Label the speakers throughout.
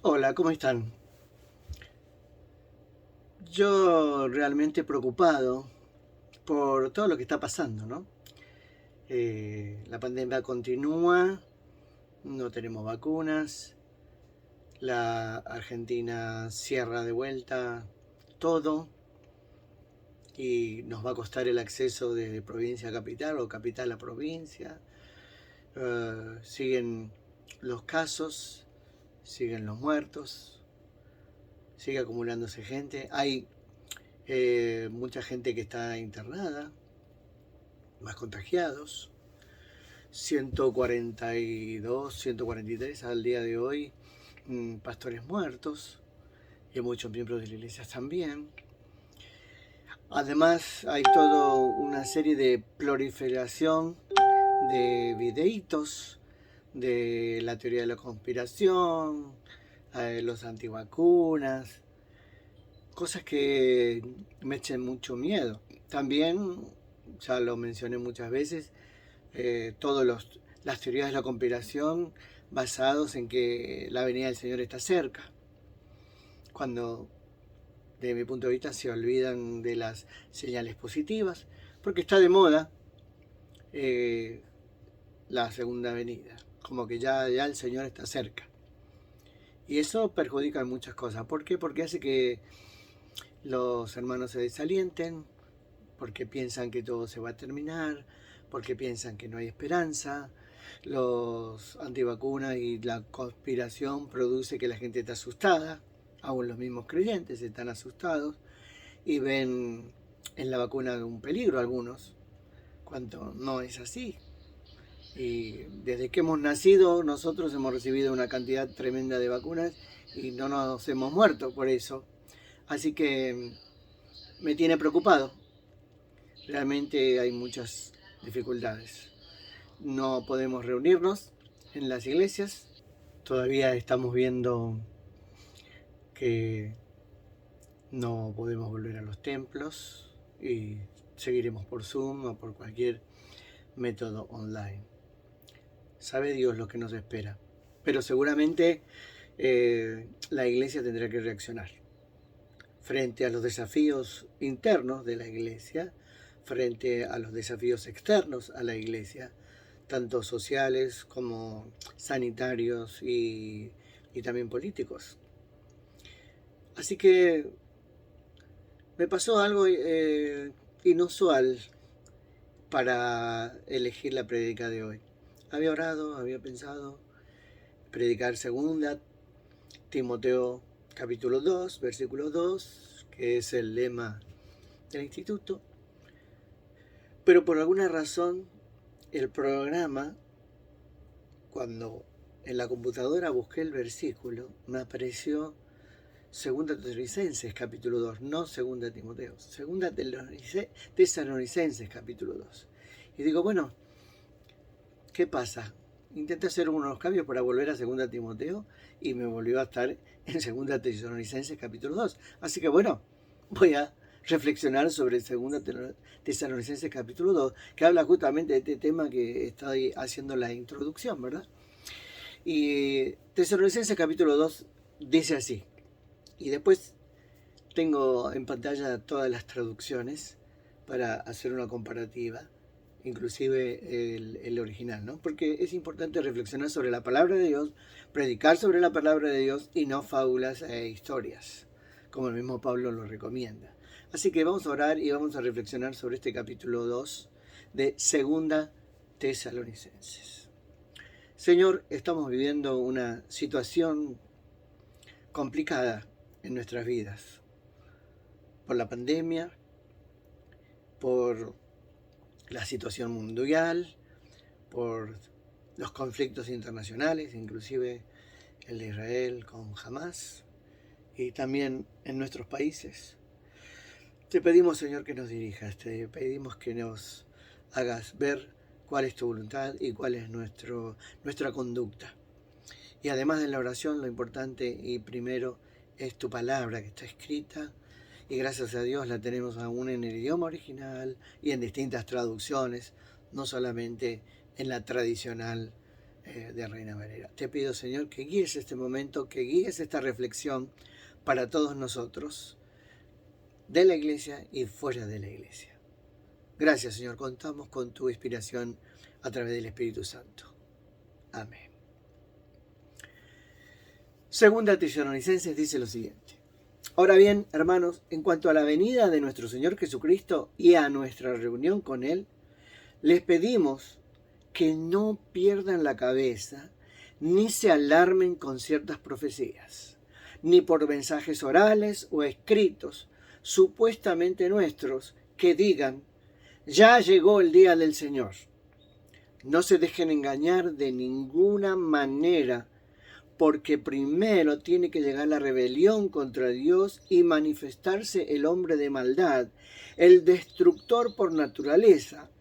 Speaker 1: Hola, ¿cómo están? Yo realmente preocupado por todo lo que está pasando, ¿no? La pandemia continúa, no tenemos vacunas, la Argentina cierra de vuelta todo y nos va a costar el acceso de provincia a capital o capital a provincia. Siguen los casos, siguen los muertos, sigue acumulándose gente. Hay mucha gente que está internada, más contagiados, 142, 143 al día de hoy, pastores muertos y muchos miembros de la iglesia también. Además hay toda una serie de proliferación de videitos de la teoría de la conspiración, los antivacunas, cosas que me echen mucho miedo. También, ya lo mencioné muchas veces, todas las teorías de la conspiración basados en que la venida del Señor está cerca, cuando desde mi punto de vista se olvidan de las señales positivas, porque está de moda eh, la segunda venida, como que ya el Señor está cerca. Y eso perjudica en muchas cosas. ¿Por qué? Porque hace que los hermanos se desalienten, porque piensan que todo se va a terminar, porque piensan que no hay esperanza. Los antivacunas y la conspiración produce que la gente esté asustada, aún los mismos creyentes están asustados y ven en la vacuna un peligro algunos, cuando no es así. Y desde que hemos nacido nosotros hemos recibido una cantidad tremenda de vacunas y no nos hemos muerto por eso. Así que me tiene preocupado. Realmente hay muchas dificultades. No podemos reunirnos en las iglesias. Todavía estamos viendo que no podemos volver a los templos y seguiremos por Zoom o por cualquier método online. Sabe Dios lo que nos espera. Pero seguramente la iglesia tendrá que reaccionar frente a los desafíos internos de la iglesia, frente a los desafíos externos a la iglesia, tanto sociales como sanitarios y también políticos. Así que me pasó algo inusual para elegir la prédica de hoy. Había orado, había pensado predicar segunda Timoteo capítulo 2, versículo 2, que es el lema del instituto, pero por alguna razón el programa, cuando en la computadora busqué el versículo, me apareció Segunda Tesalonicenses capítulo 2, no Segunda Timoteo, Segunda Tesalonicenses capítulo 2. Y digo, bueno, ¿qué pasa? Intenté hacer unos cambios para volver a Segunda Timoteo y me volvió a estar en Segunda Tesalonicenses capítulo 2. Así que bueno, voy a reflexionar sobre Segunda Tesalonicenses capítulo 2, que habla justamente de este tema que estoy haciendo la introducción, ¿verdad? Y Tesalonicenses capítulo 2 dice así, y después tengo en pantalla todas las traducciones para hacer una comparativa, inclusive el original, ¿no? Porque es importante reflexionar sobre la palabra de Dios, predicar sobre la palabra de Dios y no fábulas e historias, como el mismo Pablo lo recomienda. Así que vamos a orar y vamos a reflexionar sobre este capítulo 2 de Segunda Tesalonicenses. Señor, estamos viviendo una situación complicada en nuestras vidas, por la pandemia, por la situación mundial, por los conflictos internacionales, inclusive el de Israel con Hamas, y también en nuestros países. Te pedimos, Señor, que nos dirijas, te pedimos que nos hagas ver cuál es tu voluntad y cuál es nuestra conducta. Y además de la oración, lo importante y primero es tu palabra que está escrita, y gracias a Dios la tenemos aún en el idioma original y en distintas traducciones, no solamente en la tradicional de Reina Valera. Te pido, Señor, que guíes este momento, que guíes esta reflexión para todos nosotros, de la iglesia y fuera de la iglesia. Gracias, Señor. Contamos con tu inspiración a través del Espíritu Santo. Amén. Segunda Tesalonicenses dice lo siguiente. Ahora bien, hermanos, en cuanto a la venida de nuestro Señor Jesucristo y a nuestra reunión con Él, les pedimos que no pierdan la cabeza ni se alarmen con ciertas profecías, ni por mensajes orales o escritos, supuestamente nuestros, que digan, ya llegó el día del Señor. No se dejen engañar de ninguna manera, porque primero tiene que llegar la rebelión contra Dios y manifestarse el hombre de maldad, el destructor por naturaleza.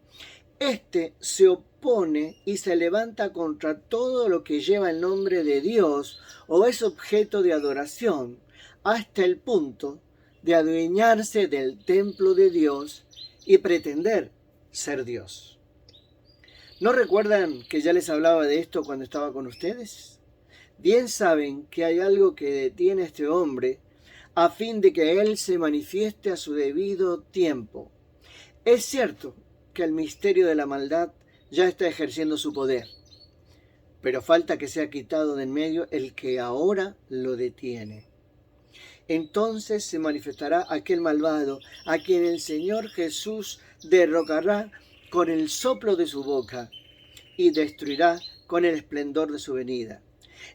Speaker 1: Este se opone y se levanta contra todo lo que lleva el nombre de Dios o es objeto de adoración, hasta el punto de adueñarse del templo de Dios y pretender ser Dios. ¿No recuerdan que ya les hablaba de esto cuando estaba con ustedes? Bien saben que hay algo que detiene a este hombre a fin de que él se manifieste a su debido tiempo. Es cierto que el misterio de la maldad ya está ejerciendo su poder, pero falta que sea quitado de en medio el que ahora lo detiene. Entonces se manifestará aquel malvado a quien el Señor Jesús derrocará con el soplo de su boca y destruirá con el esplendor de su venida.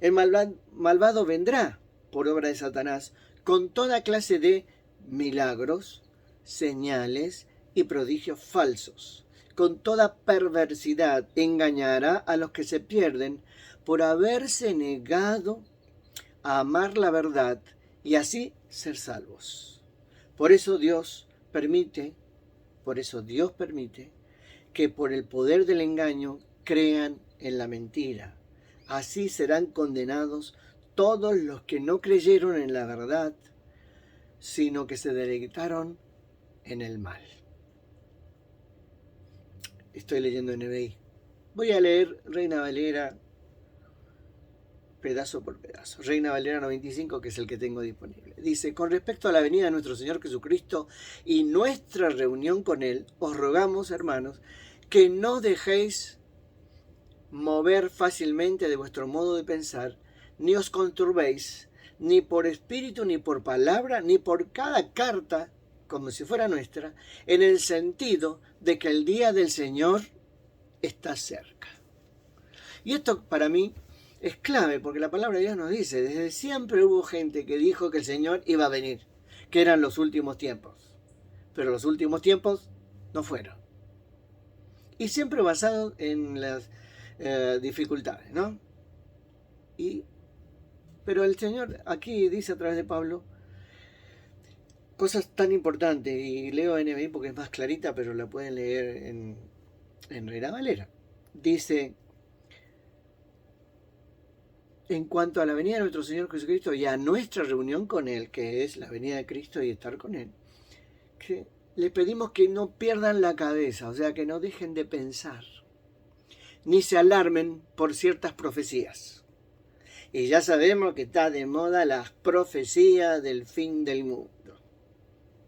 Speaker 1: El malvado vendrá, por obra de Satanás, con toda clase de milagros, señales y prodigios falsos. Con toda perversidad engañará a los que se pierden por haberse negado a amar la verdad y así ser salvos. Por eso Dios permite que por el poder del engaño crean en la mentira. Así serán condenados todos los que no creyeron en la verdad, sino que se deleitaron en el mal. Estoy leyendo NBI. Voy a leer Reina Valera pedazo por pedazo. Reina Valera 95, que es el que tengo disponible. Dice, con respecto a la venida de nuestro Señor Jesucristo y nuestra reunión con Él, os rogamos, hermanos, que no dejéis mover fácilmente de vuestro modo de pensar, ni os conturbéis, ni por espíritu, ni por palabra, ni por cada carta, como si fuera nuestra, en el sentido de que el día del Señor está cerca. Y esto para mí es clave, porque la palabra de Dios nos dice, desde siempre hubo gente que dijo que el Señor iba a venir, que eran los últimos tiempos. Pero los últimos tiempos no fueron. Y siempre basado en las dificultades, ¿no? Pero el Señor aquí dice a través de Pablo cosas tan importantes, y leo NBI porque es más clarita, pero la pueden leer en Reina Valera. Dice, en cuanto a la venida de nuestro Señor Jesucristo y a nuestra reunión con Él, que es la venida de Cristo y estar con Él, que le pedimos que no pierdan la cabeza, o sea, que no dejen de pensar, ni se alarmen por ciertas profecías. Y ya sabemos que está de moda las profecías del fin del mundo.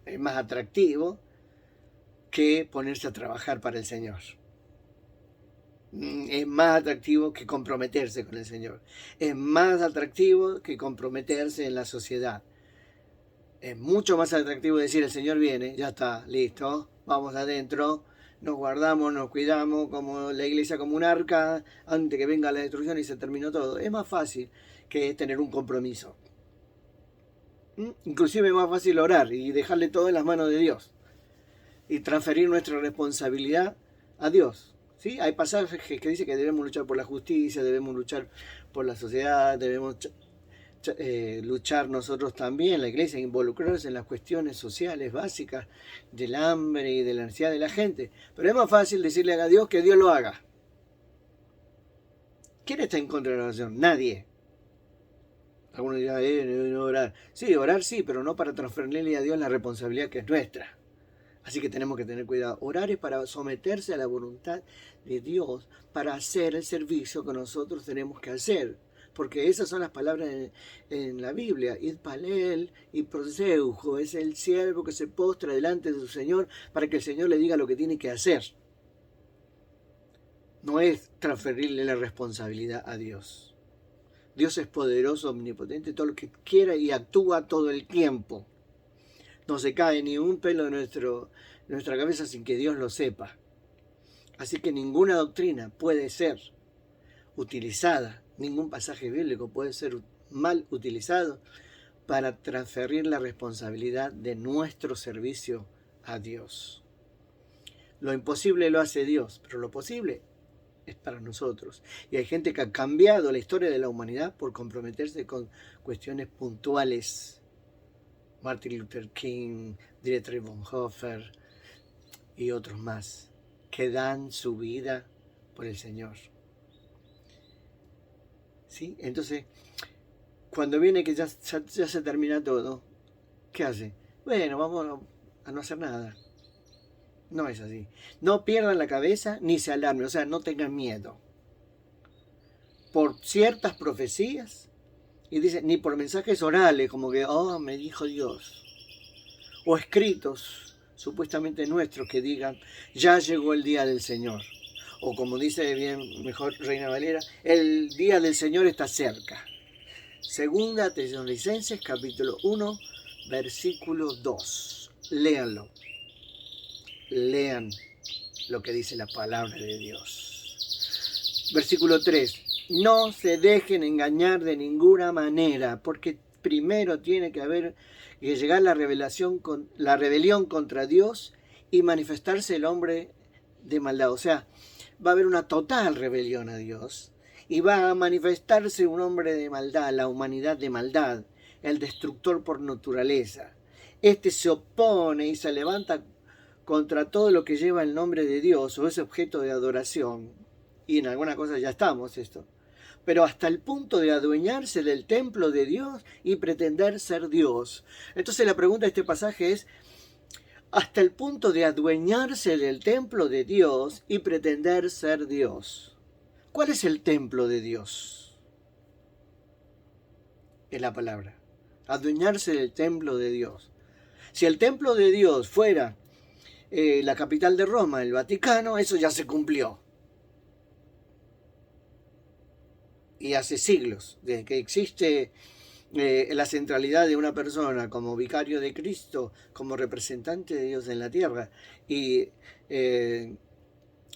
Speaker 1: Es más atractivo que ponerse a trabajar para el Señor. Es más atractivo que comprometerse con el Señor. Es más atractivo que comprometerse en la sociedad. Es mucho más atractivo decir el Señor viene, ya está, listo, vamos adentro, nos guardamos, nos cuidamos, como la iglesia como un arca, antes que venga la destrucción y se terminó todo. Es más fácil que tener un compromiso. Inclusive es más fácil orar y dejarle todo en las manos de Dios. Y transferir nuestra responsabilidad a Dios. ¿Sí? Hay pasajes que dicen que debemos luchar por la justicia, debemos luchar por la sociedad, debemos luchar nosotros también, la iglesia, involucrarse en las cuestiones sociales básicas del hambre y de la necesidad de la gente. Pero es más fácil decirle a Dios que Dios lo haga. ¿Quién está en contra de la oración? Nadie. Algunos dirán, no orar. Sí, orar sí, pero no para transferirle a Dios la responsabilidad que es nuestra. Así que tenemos que tener cuidado. Orar es para someterse a la voluntad de Dios, para hacer el servicio que nosotros tenemos que hacer. Porque esas son las palabras en la Biblia. Id palel y proseujo. Es el siervo que se postra delante de su Señor para que el Señor le diga lo que tiene que hacer. No es transferirle la responsabilidad a Dios. Dios es poderoso, omnipotente, todo lo que quiera y actúa todo el tiempo. No se cae ni un pelo de nuestra cabeza sin que Dios lo sepa. Así que ninguna doctrina puede ser utilizada, ningún pasaje bíblico puede ser mal utilizado para transferir la responsabilidad de nuestro servicio a Dios. Lo imposible lo hace Dios, pero lo posible es para nosotros. Y hay gente que ha cambiado la historia de la humanidad por comprometerse con cuestiones puntuales. Martin Luther King, Dietrich Bonhoeffer y otros más, que dan su vida por el Señor. ¿Sí? Entonces, cuando viene que ya se termina todo, ¿qué hace? Bueno, vamos a no hacer nada. No es así. No pierdan la cabeza ni se alarmen, o sea, no tengan miedo. Por ciertas profecías, y dice, ni por mensajes orales, como que, oh, me dijo Dios. O escritos, supuestamente nuestros, que digan, ya llegó el día del Señor. O como dice bien mejor Reina Valera, el día del Señor está cerca. Segunda Tesalonicenses, capítulo 1, versículo 2. Léanlo. Lean lo que dice la palabra de Dios. Versículo 3. No se dejen engañar de ninguna manera, porque primero tiene que llegar la rebelión contra Dios y manifestarse el hombre de maldad. O sea, va a haber una total rebelión a Dios y va a manifestarse un hombre de maldad, la humanidad de maldad, el destructor por naturaleza. Este se opone y se levanta contra todo lo que lleva el nombre de Dios o es objeto de adoración. Y en alguna cosa ya estamos esto. Pero hasta el punto de adueñarse del templo de Dios y pretender ser Dios. Entonces la pregunta de este pasaje es, hasta el punto de adueñarse del templo de Dios y pretender ser Dios. ¿Cuál es el templo de Dios? Es la palabra. Adueñarse del templo de Dios. Si el templo de Dios fuera la capital de Roma, el Vaticano, eso ya se cumplió. Y hace siglos, desde que existe la centralidad de una persona como vicario de Cristo, como representante de Dios en la tierra, y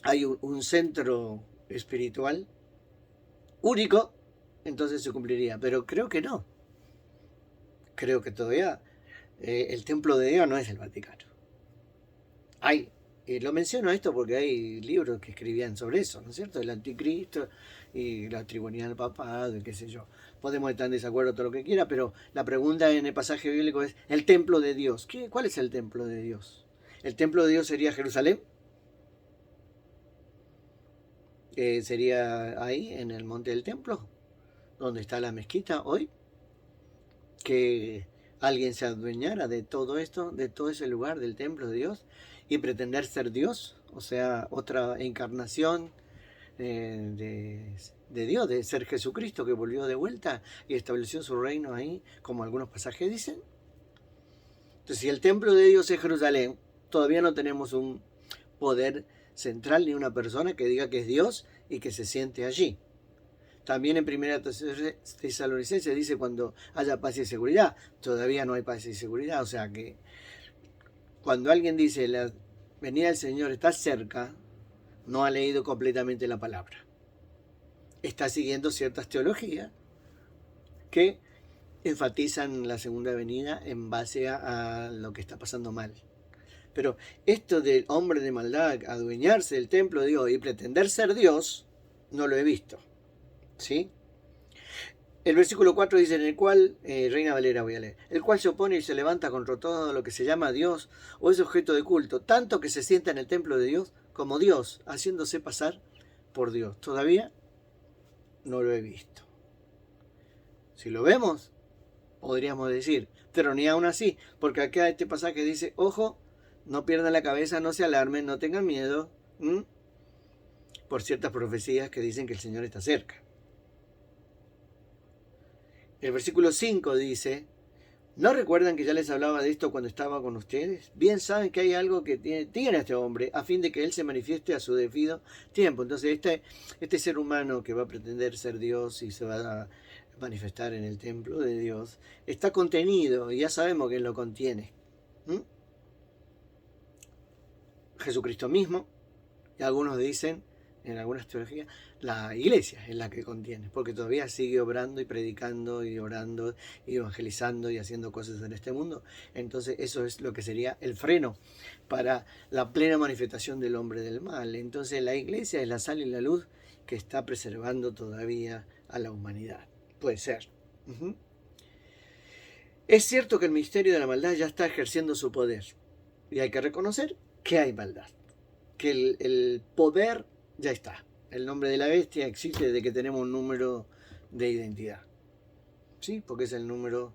Speaker 1: hay un centro espiritual único, entonces se cumpliría. Pero creo que no. Creo que todavía el templo de Dios no es el Vaticano. Lo menciono esto porque hay libros que escribían sobre eso, ¿no es cierto? El anticristo y la tribunidad del papado y qué sé yo. Podemos estar en desacuerdo todo lo que quiera, pero la pregunta en el pasaje bíblico es el templo de Dios. ¿Cuál es el templo de Dios? ¿El templo de Dios sería Jerusalén? ¿Sería ahí, en el monte del templo? ¿Donde está la mezquita hoy? Que alguien se adueñara de todo esto, de todo ese lugar del templo de Dios y pretender ser Dios, o sea, otra encarnación de Dios, de ser Jesucristo que volvió de vuelta y estableció su reino ahí, como algunos pasajes dicen. Entonces, si el templo de Dios es Jerusalén, todavía no tenemos un poder central ni una persona que diga que es Dios y que se siente allí. También en 1 Tesalonicenses dice cuando haya paz y seguridad. Todavía no hay paz y seguridad. O sea que cuando alguien dice la venida del Señor está cerca, no ha leído completamente la palabra. Está siguiendo ciertas teologías que enfatizan la segunda venida en base a lo que está pasando mal. Pero esto del hombre de maldad, adueñarse del templo de Dios y pretender ser Dios, no lo he visto. ¿Sí? El versículo 4 dice, en el cual, Reina Valera voy a leer, el cual se opone y se levanta contra todo lo que se llama Dios o es objeto de culto, tanto que se sienta en el templo de Dios como Dios, haciéndose pasar por Dios. Todavía no lo he visto. Si lo vemos, podríamos decir, pero ni aún así, porque acá este pasaje dice, ojo, No pierdan la cabeza, no se alarmen, no tengan miedo por ciertas profecías que dicen que el Señor está cerca. El versículo 5 dice: ¿no recuerdan que ya les hablaba de esto cuando estaba con ustedes? Bien saben que hay algo que tiene este hombre a fin de que él se manifieste a su debido tiempo. Entonces este ser humano que va a pretender ser Dios y se va a manifestar en el templo de Dios está contenido y ya sabemos que él lo contiene. Jesucristo mismo, y algunos dicen, en algunas teologías, la iglesia es la que contiene, porque todavía sigue obrando y predicando y orando y evangelizando y haciendo cosas en este mundo. Entonces eso es lo que sería el freno para la plena manifestación del hombre del mal. Entonces la iglesia es la sal y la luz que está preservando todavía a la humanidad. Puede ser. Es cierto que el misterio de la maldad ya está ejerciendo su poder y hay que reconocer que hay maldad, que el poder ya está. El nombre de la bestia existe desde que tenemos un número de identidad, ¿sí? Porque es el número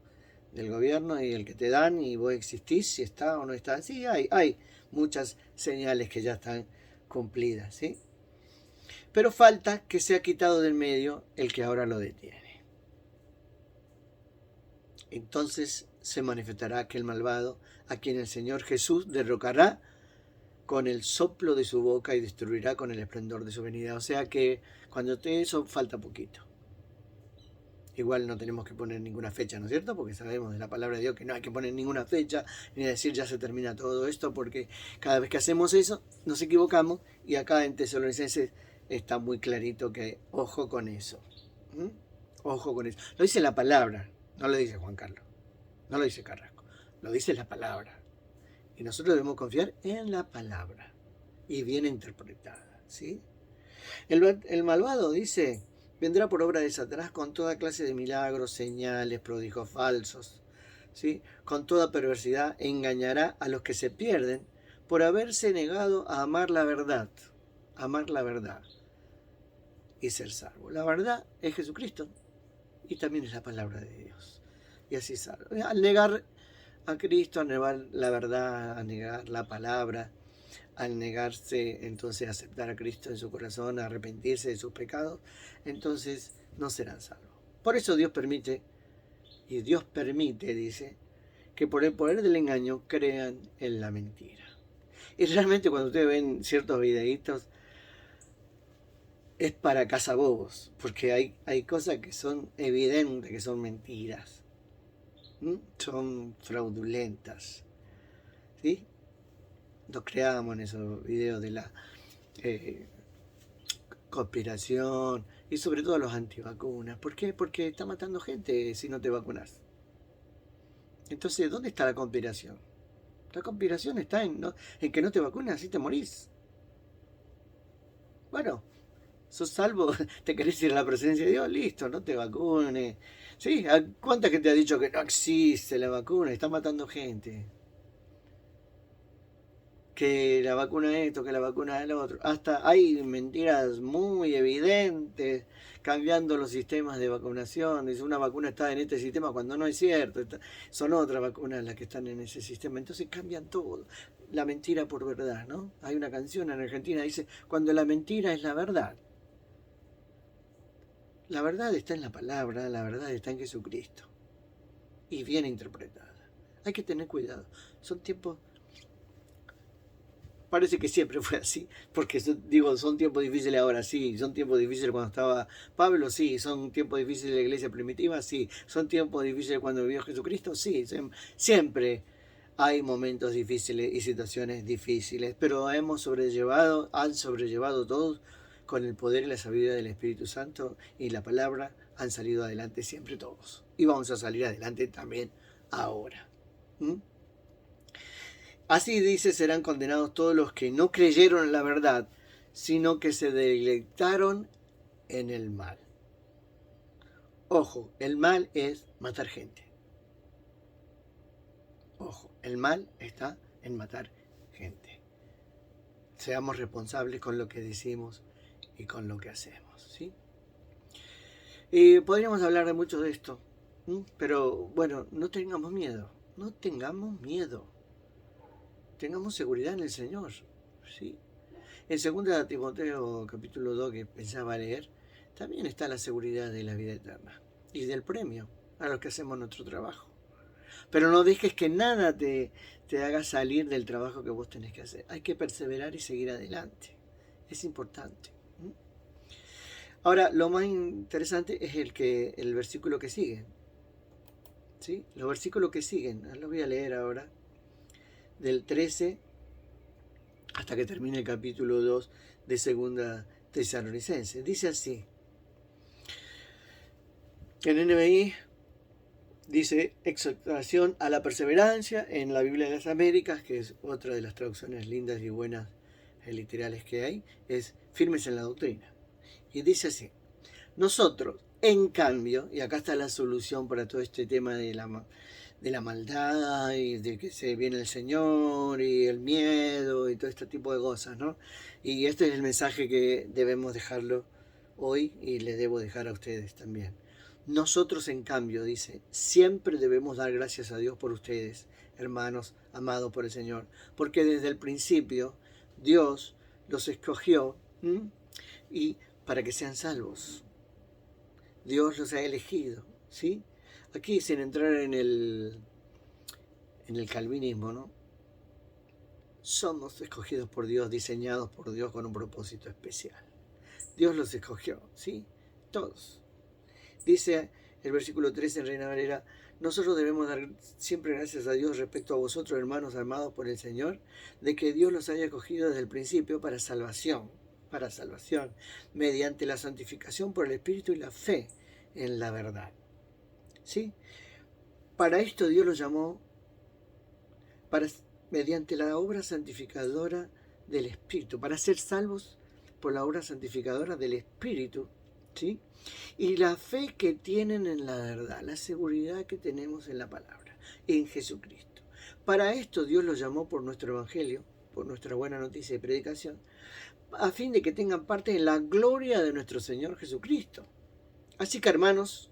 Speaker 1: del gobierno y el que te dan y vos existís, si está o no está. Sí, hay muchas señales que ya están cumplidas, ¿sí? Pero falta que sea quitado del medio el que ahora lo detiene. Entonces se manifestará aquel malvado a quien el Señor Jesús derrocará con el soplo de su boca y destruirá con el esplendor de su venida. O sea que cuando te eso falta poquito. Igual no tenemos que poner ninguna fecha, ¿no es cierto? Porque sabemos de la palabra de Dios que no hay que poner ninguna fecha ni decir ya se termina todo esto, porque cada vez que hacemos eso nos equivocamos, y acá en Tesalonicenses está muy clarito que ojo con eso. Ojo con eso. Lo dice la palabra, no lo dice Juan Carlos, no lo dice Carrasco, lo dice la palabra. Y nosotros debemos confiar en la palabra y bien interpretada, ¿sí? El malvado, dice, vendrá por obra de Satanás con toda clase de milagros, señales, prodigios falsos, ¿sí? Con toda perversidad engañará a los que se pierden por haberse negado a amar la verdad y ser salvo. La verdad es Jesucristo y también es la palabra de Dios. Y así salvo. Al negar a Cristo, a negar la verdad, a negar la palabra, al negarse entonces a aceptar a Cristo en su corazón, a arrepentirse de sus pecados, entonces no serán salvos. Por eso Dios permite, dice, que por el poder del engaño crean en la mentira. Y realmente cuando ustedes ven ciertos videitos, es para cazabobos, porque hay cosas que son evidentes que son mentiras, son fraudulentas, ¿sí? Nos creamos en esos videos de la conspiración y sobre todo los antivacunas. ¿Por qué? Porque está matando gente si no te vacunas. Entonces, ¿dónde está la conspiración? La conspiración está en que no te vacunas y te morís. Bueno, sos salvo, te querés ir a la presencia de Dios, listo, no te vacunes. ¿Sí? ¿Cuánta gente ha dicho que no existe la vacuna? Está matando gente. Que la vacuna esto, que la vacuna el otro. Hasta hay mentiras muy evidentes cambiando los sistemas de vacunación. Dice, una vacuna está en este sistema cuando no es cierto. Son otras vacunas las que están en ese sistema. Entonces cambian todo. La mentira por verdad, ¿no? Hay una canción en Argentina que dice, cuando la mentira es la verdad. La verdad está en la palabra, la verdad está en Jesucristo. Y bien interpretada. Hay que tener cuidado. Son tiempos... Parece que siempre fue así, porque son tiempos difíciles ahora, sí, son tiempos difíciles cuando estaba Pablo, sí, son tiempos difíciles de la iglesia primitiva, sí, son tiempos difíciles cuando vivió Jesucristo, sí, siempre hay momentos difíciles y situaciones difíciles, pero han sobrellevado todos con el poder y la sabiduría del Espíritu Santo y la palabra, han salido adelante siempre todos, y vamos a salir adelante también ahora. Así dice, serán condenados todos los que no creyeron en la verdad, sino que se deleitaron en el mal. Ojo, el mal es matar gente. Ojo, el mal está en matar gente. Seamos responsables con lo que decimos y con lo que hacemos, ¿sí? Y podríamos hablar de mucho de esto, pero bueno, no tengamos miedo, no tengamos miedo. tengamos seguridad en el Señor, ¿sí? En 2 Timoteo capítulo 2, que pensaba leer, también está la seguridad de la vida eterna y del premio a los que hacemos nuestro trabajo. Pero no dejes que nada te haga salir del trabajo que vos tenés que hacer. Hay que perseverar y seguir adelante. Es importante. Ahora, lo más interesante es el versículo que sigue. ¿Sí? Los versículos que siguen, los voy a leer ahora, del 13 hasta que termine el capítulo 2 de 2 Tesalonicenses. Dice así. En NBI dice exhortación a la perseverancia. En la Biblia de las Américas, que es otra de las traducciones lindas y buenas literales que hay, es firmes en la doctrina. Y dice así: nosotros, en cambio, y acá está la solución para todo este tema de la maldad y de que se viene el Señor y el miedo y todo este tipo de cosas, ¿no? Y este es el mensaje que debemos dejarlo hoy y le debo dejar a ustedes también. Nosotros, en cambio, dice, siempre debemos dar gracias a Dios por ustedes, hermanos amados por el Señor, porque desde el principio Dios los escogió y para que sean salvos. Dios los ha elegido, ¿sí? Aquí, sin entrar en el calvinismo, ¿no? Somos escogidos por Dios, diseñados por Dios con un propósito especial. Dios los escogió, ¿sí? Todos. Dice el versículo 13 en Reina Valera: nosotros debemos dar siempre gracias a Dios respecto a vosotros, hermanos amados por el Señor, de que Dios los haya escogido desde el principio para salvación, mediante la santificación por el Espíritu y la fe en la verdad. ¿Sí? Para esto Dios los llamó mediante la obra santificadora del Espíritu, para ser salvos por la obra santificadora del Espíritu, ¿sí? Y la fe que tienen en la verdad, la seguridad que tenemos en la palabra, en Jesucristo. Para esto Dios los llamó por nuestro Evangelio, por nuestra buena noticia de predicación, a fin de que tengan parte en la gloria de nuestro Señor Jesucristo. Así que, hermanos,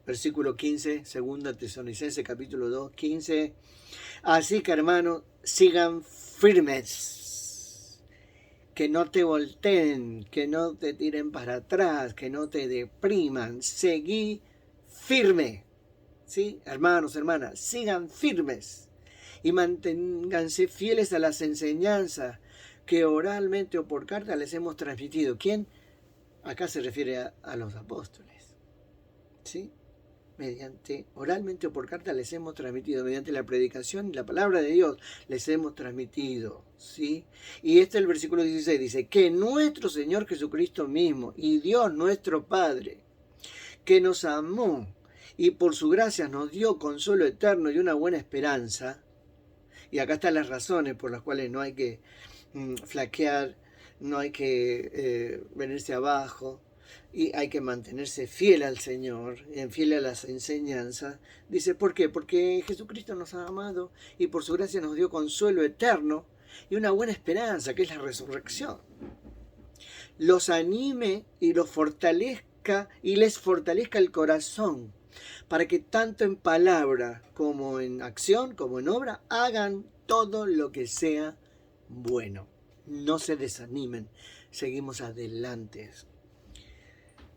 Speaker 1: versículo 15, 2 Tesalonicenses capítulo 2, 15. Así que, hermanos, sigan firmes, que no te volteen, que no te tiren para atrás, que no te depriman. Seguí firme, ¿sí? Hermanos, hermanas, sigan firmes y manténganse fieles a las enseñanzas que oralmente o por carta les hemos transmitido. ¿Quién? Acá se refiere a los apóstoles, ¿sí? Oralmente o por carta les hemos transmitido, mediante la predicación y la palabra de Dios les hemos transmitido, ¿sí? Y el versículo 16 dice, que nuestro Señor Jesucristo mismo y Dios nuestro Padre, que nos amó y por su gracia nos dio consuelo eterno y una buena esperanza. Y acá están las razones por las cuales no hay que flaquear, no hay que venirse abajo, y hay que mantenerse fiel al Señor, fiel a las enseñanzas. Dice, ¿por qué? Porque Jesucristo nos ha amado y por su gracia nos dio consuelo eterno y una buena esperanza, que es la resurrección. Los anime y los fortalezca y les fortalezca el corazón, para que tanto en palabra como en acción, como en obra, hagan todo lo que sea bueno. No se desanimen, seguimos adelante.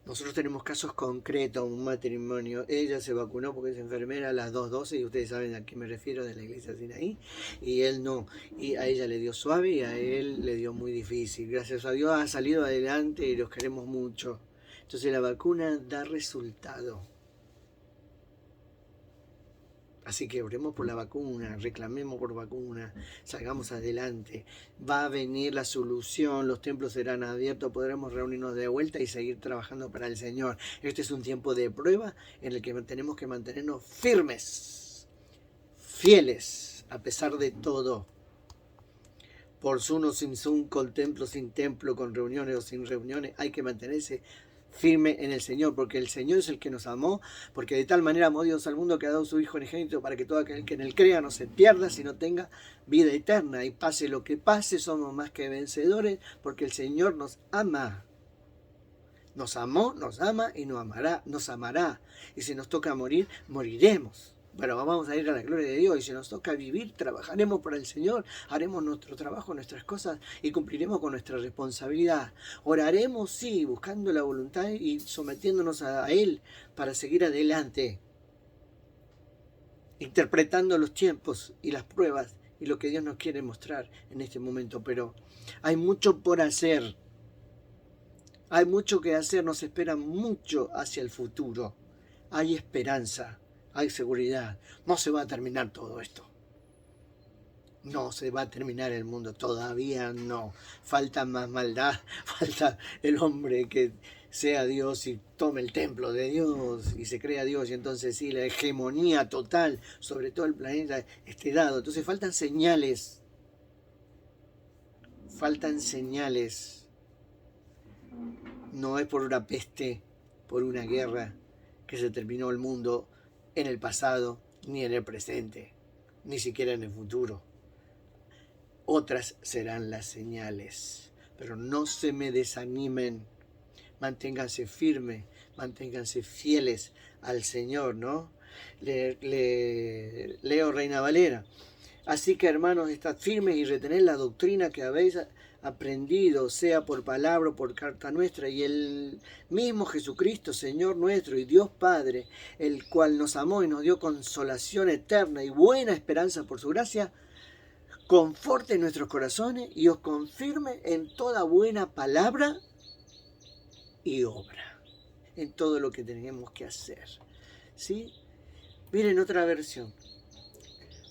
Speaker 1: Nosotros tenemos casos concretos, un matrimonio. Ella se vacunó porque es enfermera a las 2:12 y ustedes saben a qué me refiero, de la iglesia Sinaí. Y él no. Y a ella le dio suave y a él le dio muy difícil. Gracias a Dios ha salido adelante y los queremos mucho. Entonces la vacuna da resultado. Así que oremos por la vacuna, reclamemos por vacuna, salgamos adelante. Va a venir la solución, los templos serán abiertos, podremos reunirnos de vuelta y seguir trabajando para el Señor. Este es un tiempo de prueba en el que tenemos que mantenernos firmes, fieles, a pesar de todo. Por Zoom o sin Zoom, con templo, sin templo, con reuniones o sin reuniones, hay que mantenerse firme en el Señor, porque el Señor es el que nos amó, porque de tal manera amó Dios al mundo que ha dado su Hijo unigénito para que todo aquel que en él crea no se pierda, sino tenga vida eterna. Y pase lo que pase, somos más que vencedores, porque el Señor nos ama. Nos amó, nos ama y nos amará. Y si nos toca morir, moriremos. Pero vamos a ir a la gloria de Dios y si nos toca vivir, trabajaremos para el Señor, haremos nuestro trabajo, nuestras cosas y cumpliremos con nuestra responsabilidad. Oraremos, sí, buscando la voluntad y sometiéndonos a Él para seguir adelante, interpretando los tiempos y las pruebas y lo que Dios nos quiere mostrar en este momento. Pero hay mucho por hacer, hay mucho que hacer, nos espera mucho hacia el futuro. Hay esperanza, hay seguridad. No se va a terminar todo esto. No se va a terminar el mundo, todavía no. Falta más maldad, falta el hombre que sea Dios y tome el templo de Dios y se crea Dios y entonces sí, la hegemonía total sobre todo el planeta esté dado. Entonces faltan señales. Faltan señales. No es por una peste, por una guerra que se terminó el mundo en el pasado, ni en el presente, ni siquiera en el futuro. Otras serán las señales, pero no se me desanimen, manténganse firmes, manténganse fieles al Señor, ¿no? Leo Reina Valera. Así que hermanos, estad firmes y retened la doctrina que habéis aprendido, sea por palabra o por carta nuestra, y el mismo Jesucristo, Señor nuestro y Dios Padre, el cual nos amó y nos dio consolación eterna y buena esperanza por su gracia, conforte nuestros corazones y os confirme en toda buena palabra y obra, en todo lo que tenemos que hacer. ¿Sí? Miren otra versión.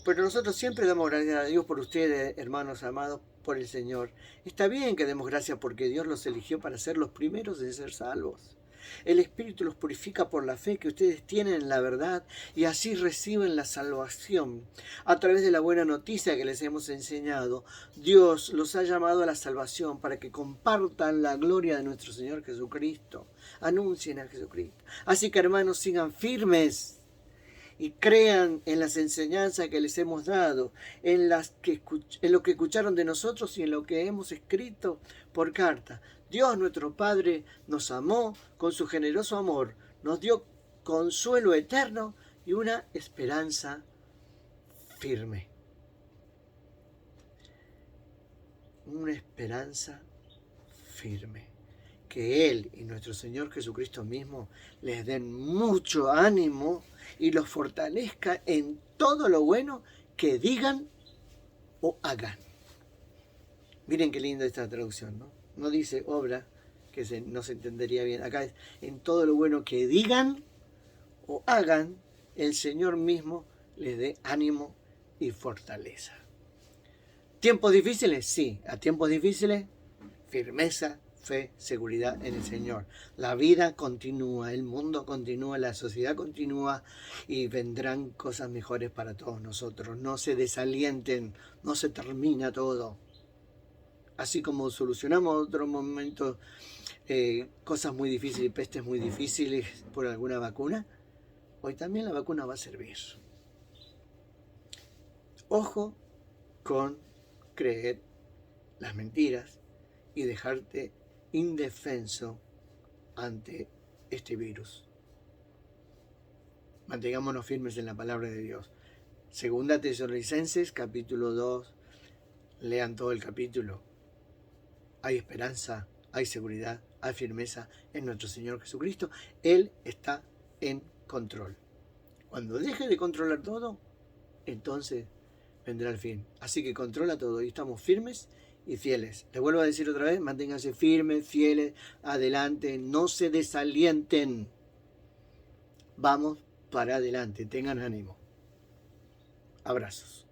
Speaker 1: Pero nosotros siempre damos gracias a Dios por ustedes, hermanos amados, por el Señor. Está bien que demos gracias porque Dios los eligió para ser los primeros en ser salvos. El Espíritu los purifica por la fe que ustedes tienen en la verdad y así reciben la salvación. A través de la buena noticia que les hemos enseñado, Dios los ha llamado a la salvación para que compartan la gloria de nuestro Señor Jesucristo. Anuncien a Jesucristo. Así que hermanos, sigan firmes y crean en las enseñanzas que les hemos dado, en lo que escucharon de nosotros y en lo que hemos escrito por carta. Dios nuestro Padre nos amó con su generoso amor, nos dio consuelo eterno y una esperanza firme. Una esperanza firme. Que Él y nuestro Señor Jesucristo mismo les den mucho ánimo y los fortalezca en todo lo bueno que digan o hagan. Miren qué linda esta traducción, ¿no? No dice obra, que no se entendería bien. Acá es en todo lo bueno que digan o hagan, el Señor mismo les dé ánimo y fortaleza. ¿Tiempos difíciles? Sí. A tiempos difíciles, firmeza, fe, seguridad en el Señor. La vida continúa, el mundo continúa, la sociedad continúa y vendrán cosas mejores para todos nosotros. No se desalienten, no se termina todo. Así como solucionamos otros momentos, cosas muy difíciles, pestes muy difíciles por alguna vacuna, hoy también la vacuna va a servir. Ojo con creer las mentiras y dejarte indefenso ante este virus. Mantengámonos firmes en la palabra de Dios. Segunda Tesalonicenses, capítulo 2. Lean todo el capítulo. Hay esperanza, hay seguridad, hay firmeza en nuestro Señor Jesucristo. Él está en control. Cuando deje de controlar todo, entonces vendrá el fin. Así que controla todo y estamos firmes y fieles. Les vuelvo a decir otra vez, manténganse firmes, fieles, adelante, no se desalienten. Vamos para adelante, tengan ánimo. Abrazos.